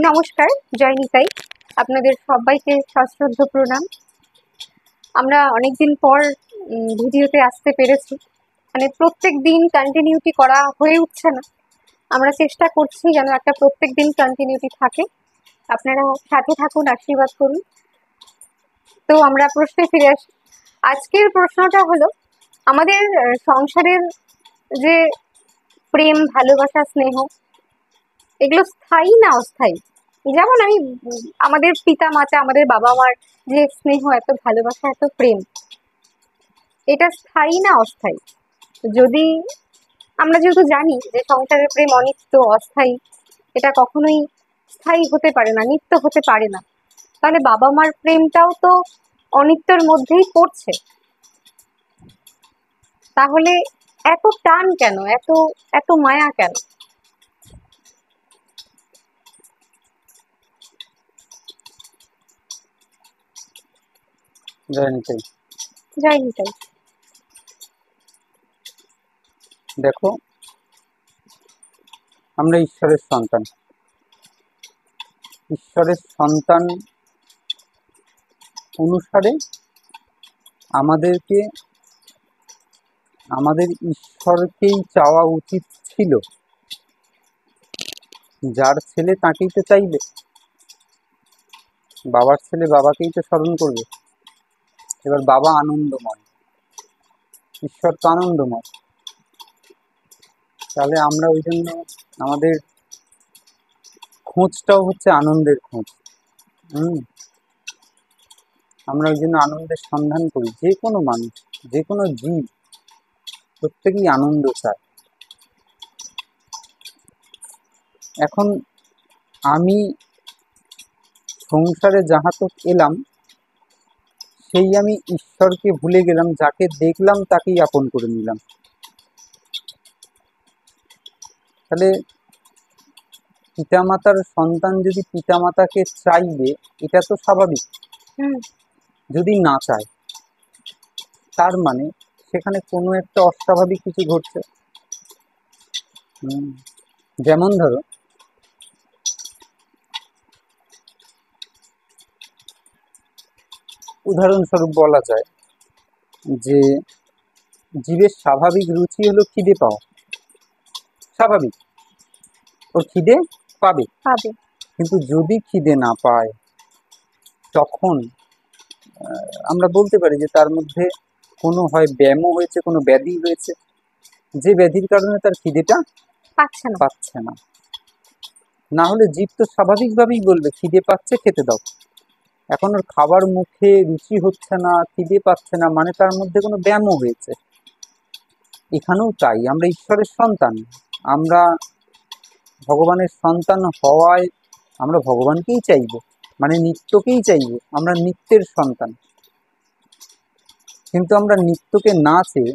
নমস্কার, জয় নিতাই। আপনাদের সবাইকে সশ্রদ্ধ প্রণাম। আমরা অনেকদিন পর ভিডিওতে আসতে পেরেছি। মানে প্রত্যেক দিন কন্টিনিউটি করা হয়ে উঠছে না। আমরা চেষ্টা করছি যেন একটা প্রত্যেক দিন কন্টিনিউটি থাকে। আপনারা সাথে থাকুন, আশীর্বাদ করুন। তো আমরা প্রশ্নে ফিরে আসি। আজকের প্রশ্নটা হলো, আমাদের সংসারের যে প্রেম, ভালোবাসা, স্নেহ, এগুলো স্থায়ী না অস্থায়ী? যেমন আমি আমাদের পিতা মাতা, আমাদের বাবা মার যে স্নেহ, এত ভালোবাসা, এত প্রেম, এটা স্থায়ী না অস্থায়ী? যদি আমরা যেহেতু জানি যে সংসারের প্রেম অনিত্য, অস্থায়ী, এটা কখনোই স্থায়ী হতে পারে না, নিত্য হতে পারে না, তাহলে বাবা মার প্রেমটাও তো অনিত্যর মধ্যেই পড়ছে। তাহলে এত টান কেন, এত এত মায়া কেন? জয় নিতাই। জয় নিতাই। দেখো, আমরা ঈশ্বরের সন্তান। ঈশ্বরের সন্তান অনুসারে আমাদেরকে আমাদের ঈশ্বরকেই চাওয়া উচিত ছিল। যার ছেলে তাকেই তো চাইবে, বাবার ছেলে বাবাকেই তো স্মরণ করবে। এবার বাবা আনন্দময়, ঈশ্বর তো আনন্দময়, তাহলে আমরা ওই জন্য আমাদের খোঁজটাও হচ্ছে আনন্দের খোঁজ। আমরা ওই জন্য আনন্দের সন্ধান করি। যে কোনো মানুষ, যে কোনো জীব, প্রত্যেকেই আনন্দ চায়। এখন আমি সংসারে যাহাতক এলাম, সেই আমি ঈশ্বরকে ভুলে গেলাম, যাকে দেখলাম তাকেই আপন করে নিলাম। তাহলে পিতামাতার সন্তান যদি পিতামাতাকে চাইবে, এটা তো স্বাভাবিক। যদি না চায়, তার মানে সেখানে কোনো একটা অস্বাভাবিক কিছু ঘটছে। যেমন ধরো, উদাহরণস্বরূপ বলা যায় যে জীবের স্বাভাবিক রুচি হলো খিদে পাওয়া। স্বাভাবিক, ও খিদে পাবে। কিন্তু যদি খিদে না পায়, তখন আমরা বলতে পারি যে তার মধ্যে কোনো হয় ব্যামো হয়েছে, কোনো ব্যাধি হয়েছে, যে ব্যাধির কারণে তার খিদেটা পাচ্ছে না। না হলে জীব তো স্বাভাবিকভাবেই বলবে খিদে পাচ্ছে, খেতে দাও। এখন ওর খাবার মুখে রুচি হচ্ছে না, খিদে পাচ্ছে না, মানে তার মধ্যে কোনো ব্যামো হয়েছে। এখানেও তাই, আমরা ঈশ্বরের সন্তান, আমরা ভগবানের সন্তান হওয়ায় আমরা ভগবানকেই চাইব, মানে নিত্যকেই চাইব। আমরা নিত্যের সন্তান, কিন্তু আমরা নিত্যকে না চেয়ে,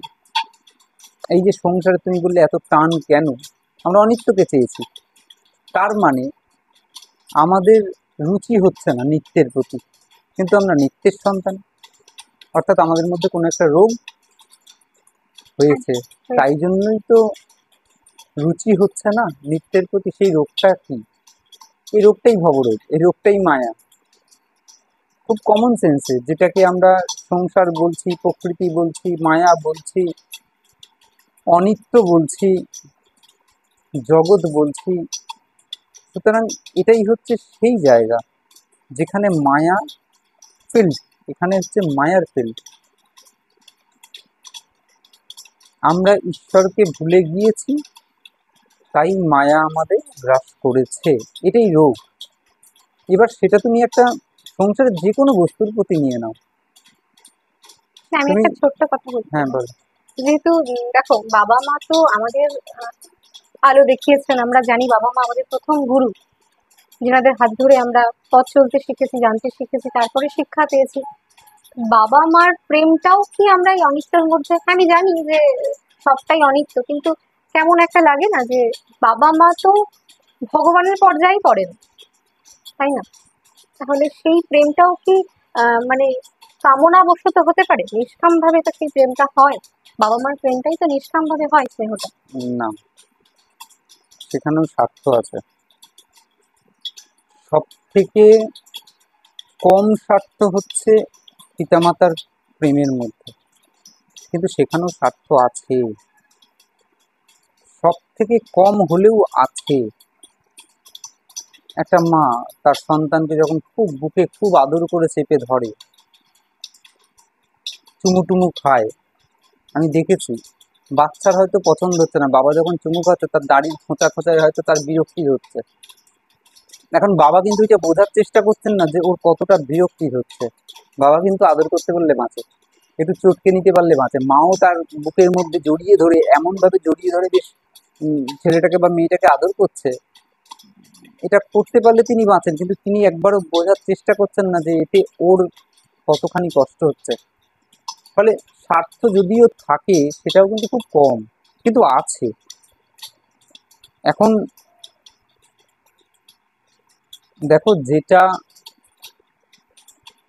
এই যে সংসারে তুমি বললে এত টান কেন, আমরা অনিত্যকে চেয়েছি। তার মানে আমাদের রুচি হচ্ছে না নিত্যের প্রতি, কিন্তু আমরা নিত্যের সন্তান, অর্থাৎ আমাদের মধ্যে কোনো একটা রোগ হয়েছে, তাই জন্যই তো রুচি হচ্ছে না নিত্যের প্রতি। সেই রোগটা কি? এই রোগটাই ভবরোগ, এই রোগটাই মায়া। খুব কমন সেন্সে, যেটাকে আমরা সংসার বলছি, প্রকৃতি বলছি, মায়া বলছি, অনিত্য বলছি, জগৎ বলছি। সুতরাং এটাই হচ্ছে সেই জায়গা যেখানে মায়া ফিল্ড, এখানে হচ্ছে মায়ার ফিল্ড। আমরা ঈশ্বরকে ভুলে গিয়েছি, তাই মায়া আমাদের গ্রাস করেছে, এটাই রোগ। এবার সেটা তুমি একটা সংসারের যে কোনো বস্তুর প্রতি নিয়ে নাও। আমি একটা ছোট্ট কথা বলছি। হ্যাঁ, বলো। যেহেতু দেখো, বাবা মা তো আমাদের আলো দেখিয়েছেন। আমরা জানি বাবা মা আমাদের প্রথম গুরু, যেনাদের হাত ধরে আমরা পথ চলতে শিখেছি, জানতে শিখেছি, তারপরে শিক্ষা পেয়েছি। বাবা মার প্রেমটাও কি আমরা এই অনিত্যর মধ্যে? আমি জানি যে সবটাই অনিত্য, কিন্তু কেমন একটা লাগে না যে বাবা মা তো ভগবানের পর্যায়ে পড়েন, তাই না? তাহলে সেই প্রেমটাও কি মানে কামনাবশত হতে পারে? নিষ্কাম ভাবে তো সেই প্রেমটা হয়? বাবা মার প্রেমটাই তো নিষ্কাম ভাবে হয়, স্নেহটা। না, সেখানেও স্বার্থ আছে। সব থেকে কম স্বার্থ হচ্ছে পিতামাতার প্রেমের মধ্যে, কিন্তু সেখানেও স্বার্থ আছে, সব থেকে কম হলেও আছে। একটা মা তার সন্তানকে যখন খুব বুকে খুব আদর করে চেপে ধরে, চুমু টুমু খায়, আমি দেখেছি বাচ্চার হয়তো পছন্দ হচ্ছে না, বাবা যখন চুমু খাচ্ছে তার দাড়ির খোঁচা খোঁচায় হয়তো তার বিরক্তি হচ্ছে। এখন বাবা কিন্তু এটা বোঝার চেষ্টা করছেন না যে ওর কতটা বিরক্তি হচ্ছে। বাবা কিন্তু আদর করতে পারলে বাঁচে, একটু চটকে নিতে পারলে বাঁচে। মাও তার বুকের মধ্যে জড়িয়ে ধরে, এমন ভাবে জড়িয়ে ধরে বেশ ছেলেটাকে বা মেয়েটাকে আদর করছে, এটা করতে পারলে তিনি বাঁচেন, কিন্তু তিনি একবারও বোঝার চেষ্টা করছেন না যে এতে ওর কতখানি কষ্ট হচ্ছে। ফলে স্বার্থ যদিও থাকে সেটাও কিন্তু খুব কম, কিন্তু আছে। এখন দেখো, যেটা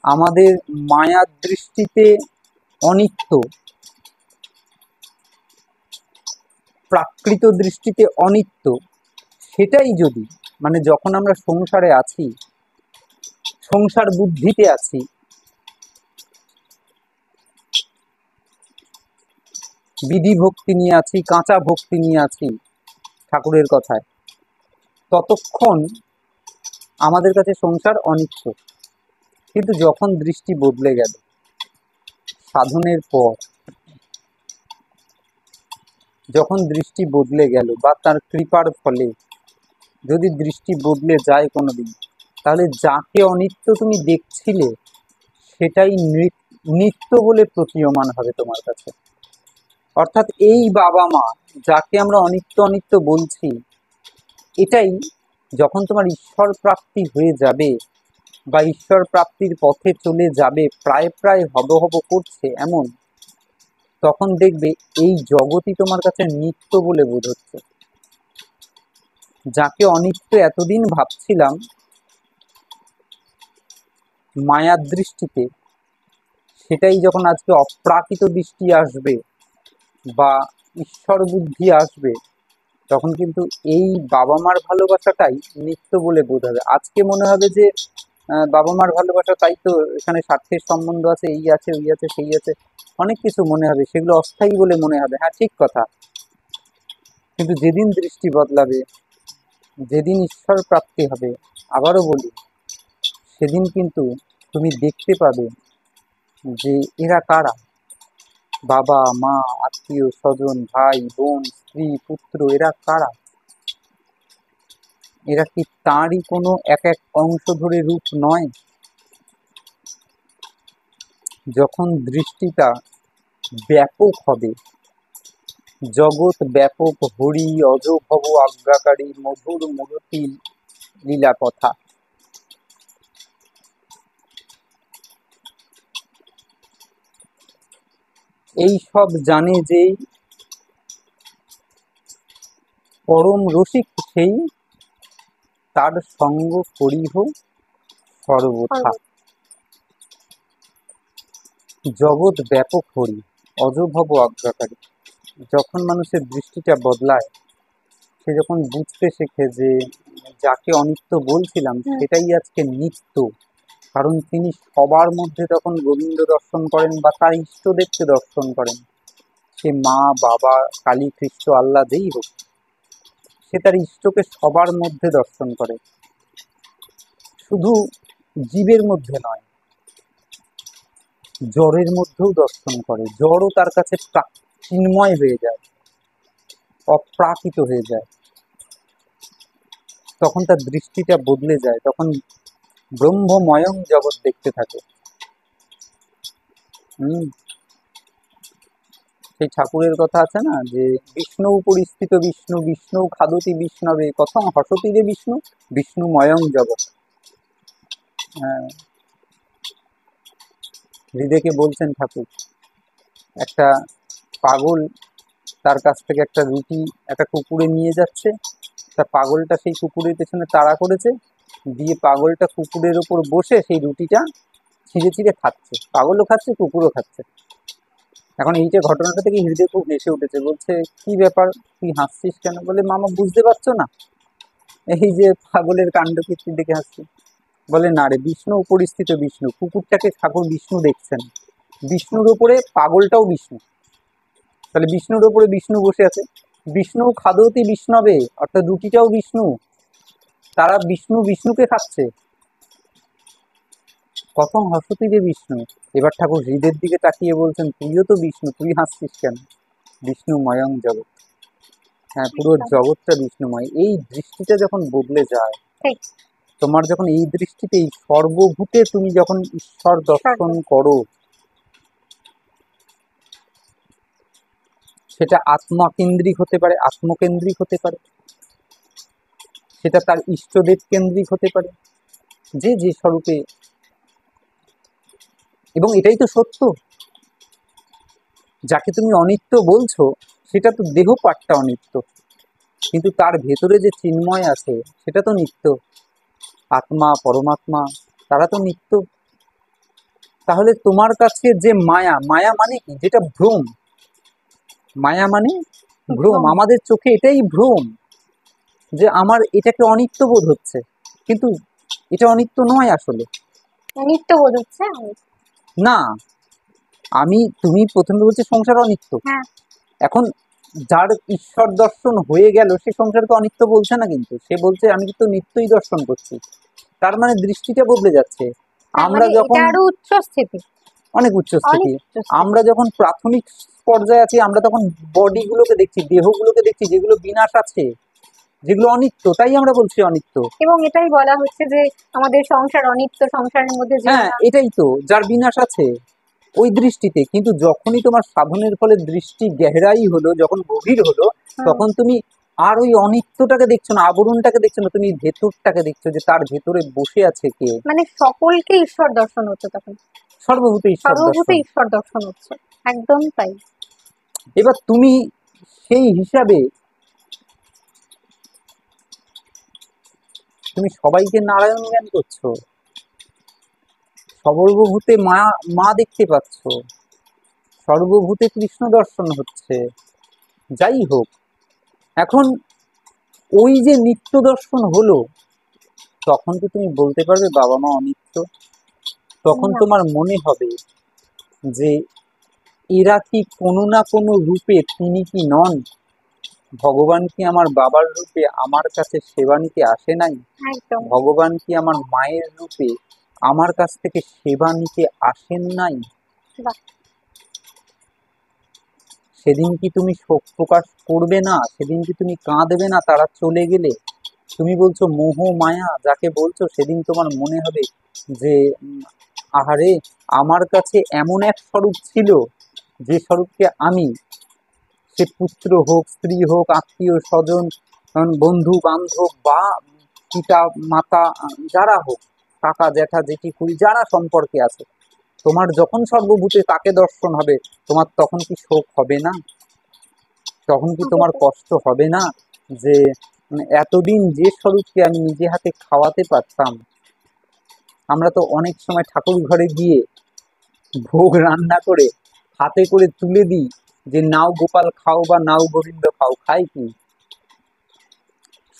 আমাদের মায়ার দৃষ্টিতে অনিত্য, প্রাকৃত দৃষ্টিতে অনিত্য, সেটাই যদি মানে যখন আমরা সংসারে আছি, সংসার বুদ্ধিতে আছি, বিধি ভক্তি নিয়ে আছি, কাঁচা ভক্তি নিয়ে আছি ঠাকুরের কথায়, ততক্ষণ আমাদের কাছে সংসার অনিত্য। কিন্তু যখন দৃষ্টি বদলে গেল সাধনের পর, যখন দৃষ্টি বদলে গেল বা তার কৃপার ফলে যদি দৃষ্টি বদলে যায় কোনোদিন, তাহলে যাকে অনিত্য তুমি দেখছিলে সেটাই নিত্য বলে প্রতীয়মান হবে তোমার কাছে। অর্থাৎ এই বাবা মা যাকে আমরা অনিত্য অনিত্য বলছি, এটাই যখন তোমার ঈশ্বর প্রাপ্তি হয়ে যাবে বা ঈশ্বর প্রাপ্তির পথে চলে যাবে, প্রায় প্রায় হব হব করছে এমন, তখন দেখবে এই জগৎই তোমার কাছে নিত্য বলে বোধ হচ্ছে। যাকে অনিত্য এতদিন ভাবছিলাম মায়ার দৃষ্টিতে, সেটাই যখন আজকে অপ্রাকৃত দৃষ্টি আসবে বা ঈশ্বর বুদ্ধি আসবে, তখন কিন্তু এই বাবা মার ভালোবাসাটাই নিত্য বলে বোধ হবে। আজকে মনে হবে যে বাবা মার ভালোবাসা, তাই তো এখানে স্বার্থের সম্বন্ধ আছে, এই আছে ওই আছে সেই আছে, অনেক কিছু মনে হবে, সেগুলো অস্থায়ী বলে মনে হবে। হ্যাঁ, ঠিক কথা। কিন্তু যেদিন দৃষ্টি বদলাবে, যেদিন ঈশ্বর প্রাপ্তি হবে, আবারও বলি, সেদিন কিন্তু তুমি দেখতে পাবে যে এরা কারা। বাবা মা, আত্মীয় স্বজন, ভাই বোন, স্ত্রী পুত্র, এরা কারা? এরা কি তাঁরই কোনো এক এক অংশ ধরে রূপ নয়? যখন দৃষ্টিটা ব্যাপক হবে, জগৎ ব্যাপক হরি অজ ভব আজ্ঞাকারী মধুর মূরতি লীলা কথা, এই সব জানে যে পরম রসিক সেই, তার সঙ্গ করিহ সর্বথা। জগৎ ব্যাপক হরি অজভব আজ্ঞাকারী। যখন মানুষের দৃষ্টিটা বদলায়, সে যখন বুঝতে শেখে যে যাকে অনিত্য বলছিলাম সেটাই আজকে নিত্য, কারণ তিনি সবার মধ্যে তখন গোবিন্দ দর্শন করেন বা তার ইষ্টদেবকে দর্শন করেন। সে মা, বাবা, কালী, খ্রিস্ট, আল্লাহ যেই হোক, সে তার ইষ্টকে সবার মধ্যে দর্শন করে, শুধু জীবের মধ্যে নয়, জড়ের মধ্যেও দর্শন করে। জড়ও তার কাছে চিন্ময় হয়ে যায়, অপ্রাকৃত হয়ে যায়। তখন তার দৃষ্টিটা বদলে যায়, তখন ব্রহ্মময়ং জগৎ দেখতে থাকে। সেই ঠাকুরের কথা আছে না, যে বিষ্ণু পরিস্থিত বিষ্ণু, বিষ্ণু খাদতি বিষ্ণবে কথম হসতি রে বিষ্ণু, বিষ্ণুময়ং জগৎ। হৃদয়কে বলছেন ঠাকুর, একটা পাগল তার কাছ থেকে একটা রুটি একটা কুকুরে নিয়ে যাচ্ছে, তা পাগলটা সেই কুকুরের পেছনে তাড়া করেছে, দিয়ে পাগলটা কুকুরের ওপর বসে সেই রুটিটা ছিঁড়ে ছিঁড়ে খাচ্ছে, পাগলও খাচ্ছে কুকুরও খাচ্ছে। এখন এই যে ঘটনাটা থেকে হৃদয় খুব হেসে উঠেছে, বলছে কি ব্যাপার, তুই হাসছিস কেন? বলে মামা বুঝতে পারছো না, এই যে পাগলের কাণ্ড কীর্তি দেখে আসছে, বলে না রে, বিষ্ণু পরিস্থিত বিষ্ণু, কুকুরটাকে ঠাকুর বিষ্ণু দেখছেন, বিষ্ণুর ওপরে পাগলটাও বিষ্ণু, তাহলে বিষ্ণুর ওপরে বিষ্ণু বসে আছে, বিষ্ণু খাদতি বিষ্ণবে, অর্থাৎ রুটিটাও বিষ্ণু, তারা বিষ্ণু বিষ্ণুকে খাচ্ছে, কখন হসতি যে বিষ্ণু। এবার ঠাকুর হৃদের দিকে তাকিয়ে বলছেন, তুইও তো বিষ্ণু, তুই হাসছিস কেন? বিষ্ণুময়ং জগৎ, হ্যাঁ পুরো জগৎটা বিষ্ণুময়। এই দৃষ্টিটা যখন বদলে যায়, তোমার যখন এই দৃষ্টিতে এই সর্বভূতে তুমি যখন ঈশ্বর দর্শন করো, সেটা আত্মাকেন্দ্রিক হতে পারে, আত্মকেন্দ্রিক হতে পারে, সেটা তার ইষ্টদেব কেন্দ্রিক হতে পারে, যে যে স্বরূপে, এবং এটাই তো সত্য, যাকে তুমি অনিত্য বলছো সেটা তো দেহ পাটটা অনিত্য, কিন্তু তার ভেতরে যে চিন্ময় আছে সেটা তো নিত্য, আত্মা পরমাত্মা তারা তো নিত্য। তাহলে তোমার কাছে যে মায়া, মায়া মানে কি? যেটা ভ্রম, মায়া মানে ভ্রম, আমাদের চোখে এটাই ভ্রম যে আমার এটাকে অনিত্য বোধ হচ্ছে, কিন্তু এটা অনিত্য নয়, আসলে অনিত্য বোধ হচ্ছে না। আমি তুমি প্রথমে বলছি সংসার অনিত্য, এখন যার ঈশ্বর দর্শন হয়ে গেল সে সংসারকে অনিত্য বলছে না, কিন্তু সে বলছে আমি তো নিত্যই দর্শন করছি, তার মানে দৃষ্টিটা বদলে যাচ্ছে। আমরা যখন উচ্চ স্থিতি, অনেক উচ্চ স্থিতি, আমরা যখন প্রাথমিক পর্যায়ে আছি আমরা তখন বডি গুলোকে দেখছি, দেহগুলোকে দেখছি যেগুলো বিনাশ আছে, যেগুলো অনিত্য, তাই আমরা বলছি অনিত্য, এবং এটাই বলা হচ্ছে যে আমাদের সংসার অনিত্য, সংসারের মধ্যে হ্যাঁ এটাই তো, যার বিনাশ আছে ওই দৃষ্টিতে। কিন্তু যখনই তোমার সাধনের ফলে দৃষ্টি গেহরাই হলো, যখন গভীর হলো, তখন তুমি আর ওই অনিত্যটাকে দেখছো না, আবরণটাকে দেখছো না, তুমি ভেতরটাকে দেখছো যে তার ভেতরে বসে আছে কে, মানে সকলকে ঈশ্বর দর্শন হচ্ছে, তখন সর্বভূতে ঈশ্বর দর্শন হচ্ছে, একদম তাই। এবার তুমি সেই হিসাবে তুমি সবাইকে নারায়ণ জ্ঞান করছো, সর্বভূতে মা মা দেখতে পাচ্ছ, সর্বভূতে কৃষ্ণ দর্শন হচ্ছে, যাই হোক। এখন ওই যে নিত্য দর্শন হলো, তখন কি তুমি বলতে পারবে বাবা মা অনিত্য? তখন তোমার মনে হবে যে এরা কি কোনো না কোনো রূপে তিনি কি নন? ভগবান কি আমার বাবার রূপে আমার কাছে সেবা নিতে আসে নাই? ভগবান কি আমার মায়ের রূপে আমার কাছ থেকে সেবা নিতে আসেন নাই? সেদিন কি তুমি শোক প্রকাশ করবে না? সেদিন কি তুমি কাঁদবে না তারা চলে গেলে? তুমি বলছো মোহ মায়া যাকে বলছো, সেদিন তোমার মনে হবে যে আহারে, আমার কাছে এমন এক স্বরূপ ছিল, যে স্বরূপকে আমি, সে পুত্র হোক, স্ত্রী হোক, আত্মীয় স্বজন, বন্ধু বান্ধব, বা পিতা মাতা, যারা হোক, কাকা জ্যাঠা জেঠি খুড়ি, যারা সম্পর্কে আছে, তোমার যখন সর্বভূতে তাকে দর্শন হবে, তোমার তখন কি শোক হবে না? তখন কি তোমার কষ্ট হবে না যে এতদিন যে স্বরূপকে আমি নিজে হাতে খাওয়াতে পারতাম? আমরা তো অনেক সময় ঠাকুর ঘরে গিয়ে ভোগ রান্না করে হাতে করে তুলে দিই যে নাও গোপাল খাও বা নাও গোবিন্দ খাও, খাই কি?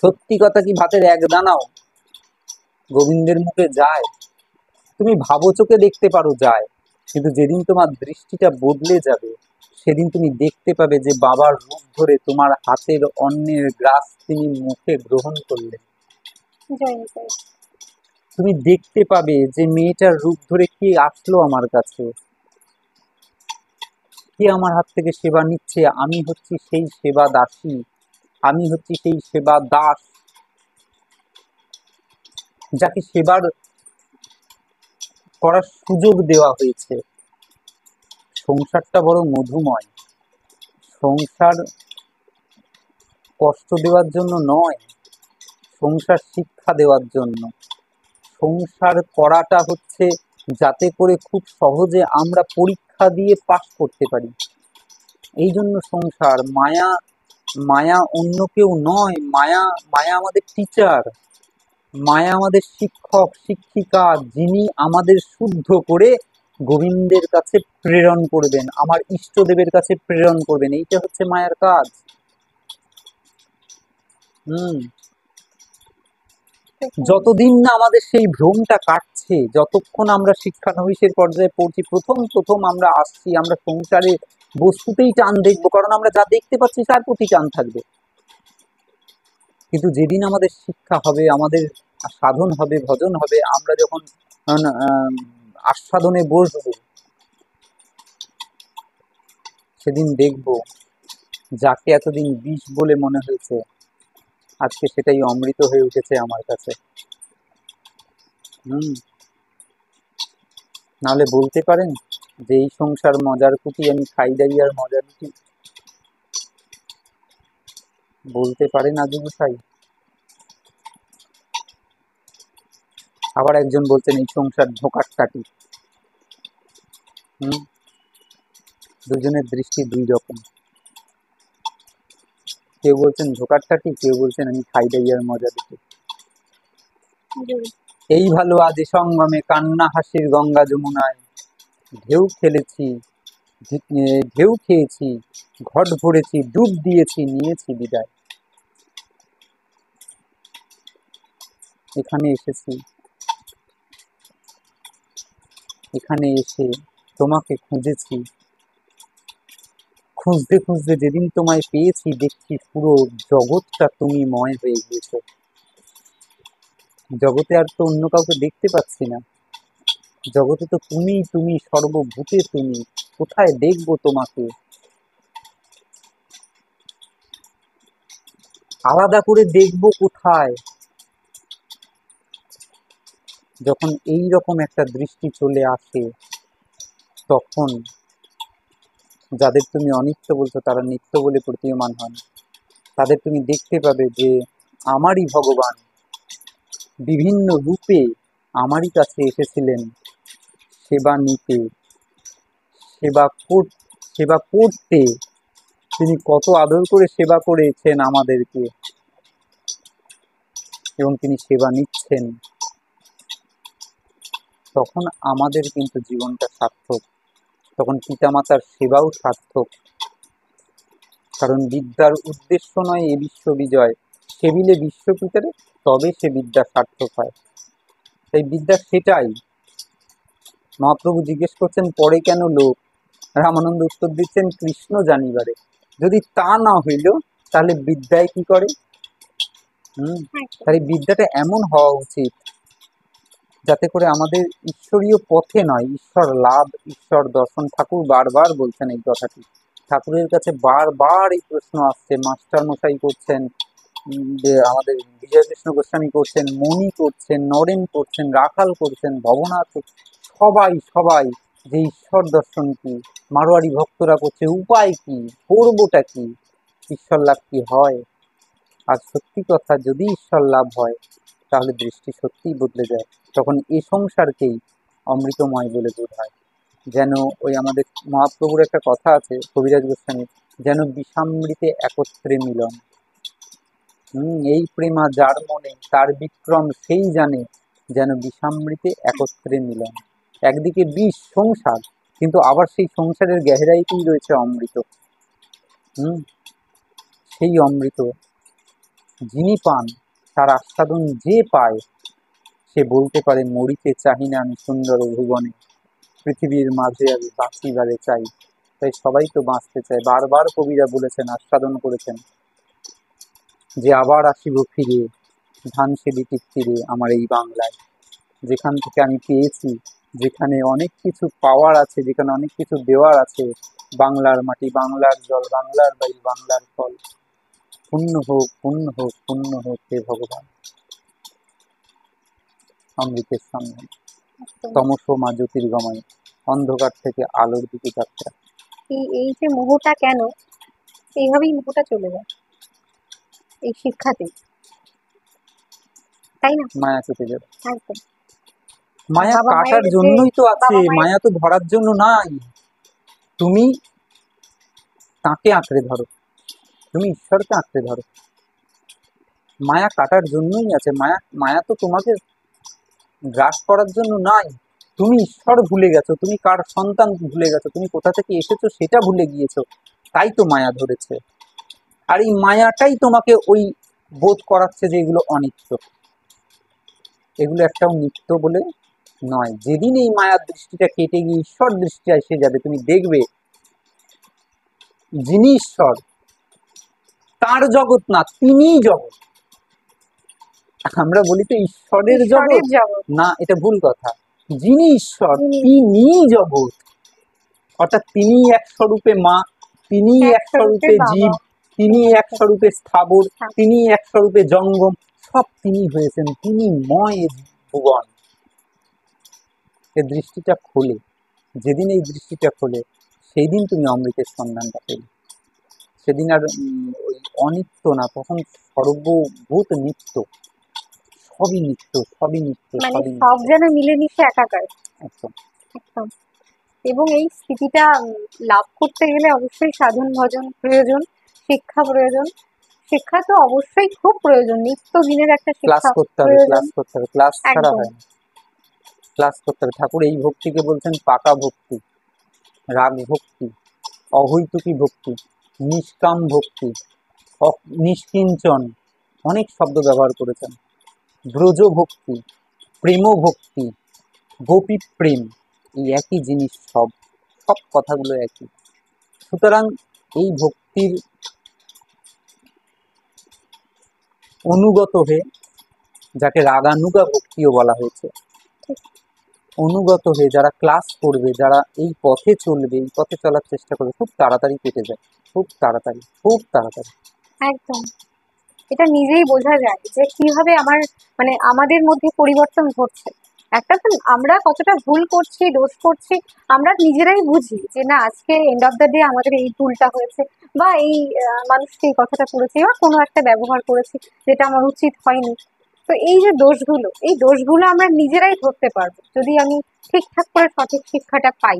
সত্যি কথা কি ভাতের এক দানাও গোবিন্দের মুখে যায়? তুমি ভাবো চোখে দেখতে পারো যায়, কিন্তু যেদিন তোমার দৃষ্টিটা বদলে যাবে, সেদিন তুমি দেখতে পাবে যে বাবার রূপ ধরে তোমার হাতের অন্নের গ্রাস তিনি মুখে গ্রহণ করলেন। তুমি দেখতে পাবে যে মেয়েটার রূপ ধরে কে আসলো আমার কাছে, কে আমার হাত থেকে সেবা নিচ্ছে, আমি হচ্ছি সেই সেবা দাসী, আমি হচ্ছি সেই সেবা দাস, যাকে সেবার করার সুযোগ দেওয়া হয়েছে। সংসারটা বড় মধুময়, সংসার কষ্ট দেওয়ার জন্য নয়, সংসার শিক্ষা দেওয়ার জন্য। সংসার করাটা হচ্ছে যাতে করে খুব সহজে আমরা পরীক্ষা দিয়ে পাস করতে পারি, এই জন্য সংসার। মায়া, মায়া অন্য কেউ নয়, মায়া, মায়া আমাদের টিচার, মায়া আমাদের শিক্ষক শিক্ষিকা, যিনি আমাদের শুদ্ধ করে গোবিন্দের কাছে প্রেরণ করবেন, আমার ইষ্টদেবের কাছে প্রেরণ করবেন, এইটা হচ্ছে মায়ার কাজ। যতদিন না আমাদের সেই ভ্রমটা কাটছে, যতক্ষণ আমরা শিক্ষানবিশের পর্যায়ে পড়ছি, প্রথম প্রথম আমরা আসছি, আমরা সংসারে বস্তুতেই টান দেখবো, কারণ আমরা যা দেখতে পাচ্ছি তার প্রতি টান থাকবে। কিন্তু যেদিন আমাদের শিক্ষা হবে, আমাদের সাধন হবে, ভজন হবে, আমরা যখন আস্বাদনে বসবো, সেদিন দেখবো যাকে এতদিন বিষ বলে মনে হয়েছে, আজকে সেটাই অমৃত হয়ে উঠেছে আমার কাছে। নাহলে বলতে পারেন যে এই সংসার মজার কুটি, আমি খাই দাই আর মজার রুটি? বলতে পারেন আজু গোসাই? আবার একজন বলছেন এই সংসার ধোঁকার কাটি। দুজনের দৃষ্টি দুই রকম। কেউ বলছেন ধোঁকার কাটি, কেউ বলছেন আমি খাই দাই আর মজা রুটি। এই ভালো আজ সঙ্গমে কান্না হাসির গঙ্গা যমুনায়, ঢেউ খেলেছি, ঢেউ খেয়েছি, ঘট ভরেছি, ডুব দিয়েছি, নিয়েছি বিদায়। এখানে এসেছি, এখানে এসে তোমাকে খুঁজেছি, খুঁজতে খুঁজতে যেদিন তোমায় পেয়েছি, দেখছি পুরো জগৎটা তুমি ময় হয়ে গিয়েছো। জগতে আর তো অন্য কাউকে দেখতে পাচ্ছি না, জগতে তো তুমি, তুমি সর্বভূতে তুমি। কোথায় দেখবো তোমাকে? আলাদা করে দেখবো কোথায়? যখন এই রকম একটা দৃষ্টি চলে আসে, তখন যাদের তুমি অনিত্য বলছো তারা নিত্য বলে প্রতীয়মান হন। তাদের তুমি দেখতে পাবে যে আমারই ভগবান বিভিন্ন রূপে আমারই কাছে এসেছিলেন সেবা নিতে, সেবা করতে। তিনি কত আদর করে সেবা করেছেন আমাদেরকে, এবং তিনি সেবা নিচ্ছেন। তখন আমাদের কিন্তু জীবনটা সার্থক, তখন পিতামাতার সেবাও সার্থক। কারণ বিদ্যার উদ্দেশ্য নয় এ বিশ্ব বিজয়, সেবিলে বিশ্বপিতারে, তবে সে বিদ্যা সার্থক হয়। তাই বিদ্যা সেটাই। মহাপ্রভু জিজ্ঞেস করছেন পরে কেন লোক, রামানন্দ উত্তর দিচ্ছেন কৃষ্ণ জানিবারে। যদি তা না হইল তাহলে বিদ্যায় কি করে? তাই বিদ্যাটা এমন হওয়া উচিত যাতে করে আমাদের ঈশ্বরীয় পথে নয়, ঈশ্বর লাভ, ঈশ্বর দর্শন। ঠাকুর বারবার বলছেন এই কথাটি, ঠাকুরের কাছে বারবার এই প্রশ্ন আসছে। মাস্টার মশাই করছেন, যে আমাদের বিজয় কৃষ্ণ গোস্বামী করছেন, মণি করছেন, নরেন করছেন, রাখাল করছেন, ভবনাথ, সবাই সবাই যে ঈশ্বর দর্শন কি, মারোয়ারি ভক্তরা করছে উপায় কি, করবোটা কি, ঈশ্বর লাভ কি হয়? আর সত্যি কথা, যদি ঈশ্বর লাভ হয় তাহলে দৃষ্টি সত্যিই বদলে যায়। তখন এই সংসারকেই অমৃতময় বলে বোধ হয়। যেন ওই আমাদের মহাপ্রভুর একটা কথা আছে, কবিরাজ গোস্বামীর, যেন বিষামৃতে একত্রে মিলন। এই প্রেমা যার মনে, তার বিক্রম সেই জানে, যেন বিষামৃতে একত্রে মিলন। একদিকে বিষ সংসার, কিন্তু আবার সেই সংসারের গেহরাইতেই রয়েছে অমৃত। সেই অমৃত যিনি পান, তার আস্বাদন যে পায়, সে বলতে পারে মরিতে চাহি না আমি সুন্দর ভুবনে, পৃথিবীর মাঝে আমি বাঁচিবারে চাই। তাই সবাই তো বাঁচতে চায়। বারবার কবিরা বলেছেন, আস্বাদন করেছেন যে আবার আসিব ফিরে ধানসিঁড়িটির তীরে আমার এই বাংলায়, যেখান থেকে আমি পেয়েছি, যেখানে অনেক কিছু পাওয়ার আছে, যেখানে অনেক কিছু দেওয়ার আছে। বাংলার মাটি, বাংলার জল, বাংলার বায়ু, বাংলার ফল। পুণ্য হোক, পুণ্য হোক, পুণ্য হোক হে ভগবান। অমৃতের সন্ধান, তমস মা জ্যোতির্গময়, অন্ধকার থেকে আলোর দিকে যাত্রা। এই যে মোহটা কেন, এইভাবেই মোহটা চলে যায় এই শিক্ষাতে, তাই না? মায়া কেটে যাবে। একদম। মায়া কাটার জন্যই তো আছে, মায়া তো ধরার জন্য নাই। তুমি তাকে আঁকড়ে ধরো, তুমি ঈশ্বরকে আঁকড়ে ধরো। মায়া কাটার জন্যই আছে। মায়া তো তোমাকে গ্রাস করার জন্য নাই। তুমি ঈশ্বর ভুলে গেছো, তুমি কার সন্তান ভুলে গেছো, তুমি কোথা থেকে এসেছো সেটা ভুলে গিয়েছো, তাই তো মায়া ধরেছে। আর এই মায়াটাই তোমাকে ওই বোধ করাচ্ছে যে এগুলো অনিত্য। এগুলো একটাও নিত্য বলে নয়। যেদিন এই মায়ার দৃষ্টিটা কেটে গিয়ে ঈশ্বর দৃষ্টি এসে যাবে, তুমি দেখবে যিনি ঈশ্বর তার জগৎ না, তিনিই জগৎ। আমরা বলি তো ঈশ্বরের জগৎ, না, এটা ভুল কথা। যিনি ঈশ্বর তিনিই জগৎ, অর্থাৎ তিনি এক স্বরূপে মা, তিনি এক স্বরূপে জীব, তিনি এক স্বরূপে স্থাবর, তিনি এক স্বরূপে জঙ্গম, সব তিনি হয়েছেন, তিনি ময় ভুবন। এই দৃষ্টিটা খোলে, যেদিন এই দৃষ্টিটা খোলে সেই দিন তুমি অমৃতের সন্ধানটা পেলে। সেদিন আর ওই অনিত্য না, তখন সর্বভূত নিত্য, সবই নিত্য, সবই নিত্য, সবই সব যেন মিলেমিশে একাকার। একদম একদম। এবং এই স্থিতিটা লাভ করতে গেলে অবশ্যই সাধন ভজন প্রয়োজন, শিক্ষা প্রয়োজন। শিক্ষা তো অবশ্যই খুব প্রয়োজন, নিত্য দিনের একটা শিক্ষা করতে হবে, ক্লাস করতে হবে, ক্লাস ছাড়া হয় না, ক্লাস করতে হবে। ঠাকুর এই ভক্তিকে বলছেন পাকা ভক্তি, রাগ ভক্তি, অহৈতুকী ভক্তি, নিষ্কাম ভক্তি, নিষ্কিঞ্চন, অনেক শব্দ ব্যবহার করেছেন। ব্রজ ভক্তি, প্রেম ভক্তি, গোপী প্রেম, এই একই জিনিস, সব সব কথাগুলো একই। সুতরাং এই ভক্তির অনুগত হয়ে, যাকে রাগানুগা ভক্তিও বলা হয়েছে, অনুগত হয়ে যারা ক্লাস করবে, যারা এই পথে চলবে, এই পথে চলার চেষ্টা করবে, খুব তাড়াতাড়ি কেটে যায়, খুব তাড়াতাড়ি, খুব তাড়াতাড়ি। একদম, এটা নিজেই বোঝা যায় যে কিভাবে আমাদের মধ্যে পরিবর্তন ঘটছে। একটা তো আমরা কতটা ভুল করছি, দোষ করছি, আমরা নিজেরাই বুঝি যে না, আজকে এন্ড অফ দ্য ডে আমাদের এই ভুলটা হয়েছে, বা এই মানুষকে এই কথাটা করেছি, বা কোনো একটা ব্যবহার করেছি যেটা আমার উচিত হয়নি। তো এই যে দোষগুলো, এই দোষগুলো আমরা নিজেরাই ধরতে পারবো যদি আমি ঠিকঠাক করে সঠিক শিক্ষাটা পাই।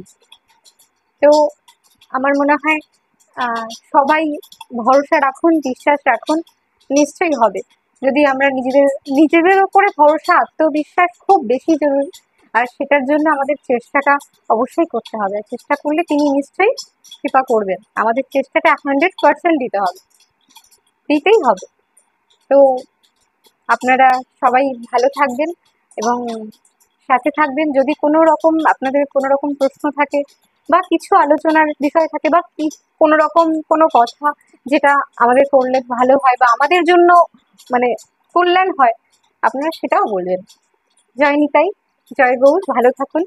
তো আমার মনে হয় সবাই ভরসা রাখুন, বিশ্বাস রাখুন, নিশ্চয়ই হবে। যদি আমরা নিজেদের উপরে ভরসা, আত্মবিশ্বাস খুব বেশি জরুরি। আর সেটার জন্য আমাদের চেষ্টাটা অবশ্যই করতে হবে। চেষ্টা করলে তিনি নিশ্চয়ই কৃপা করবেন। আমাদের চেষ্টাটা 100% দিতে হবে, দিতেই হবে। তো আপনারা সবাই ভালো থাকবেন এবং সাথে থাকবেন। যদি আপনাদের কোনো রকম প্রশ্ন থাকে, বা কিছু আলোচনার বিষয় থাকে, বা কোনো রকম কোনো কথা যেটা আমাদের করলে ভালো হয় বা আমাদের জন্য কল্যাণ হয়, আপনারা সেটাও বলবেন। জয় নিতাই, জয় গৌর, ভালো থাকুন।